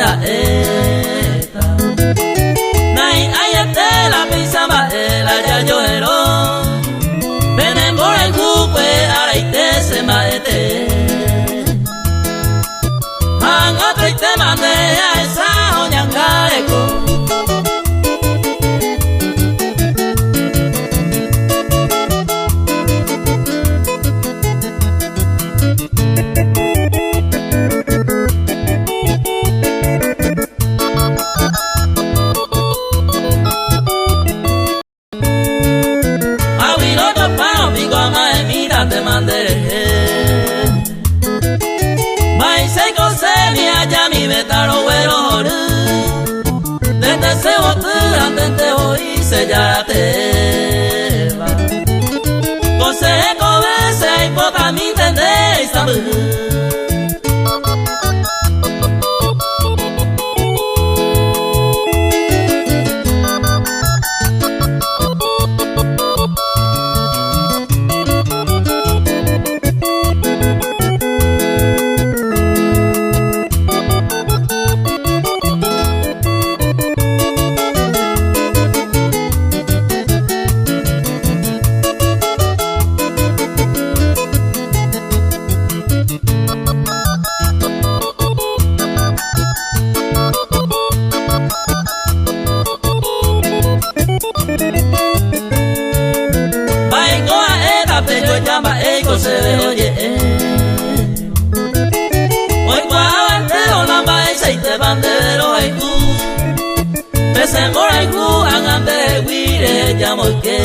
a esta. Nai ayete la pisama la ya yo hero. Venen por el cupe araite se maete. Mangato y te mande a esa oñangareco. Te mandé Mai se cose mi allá mi betaro güero desde se botura tente hoy se ya te va cose cobe se poca mi tende sabu. Se ve oye hoy cuavantero la maíz y te bandero hay cu pese por hay cu hagan de guire llamo que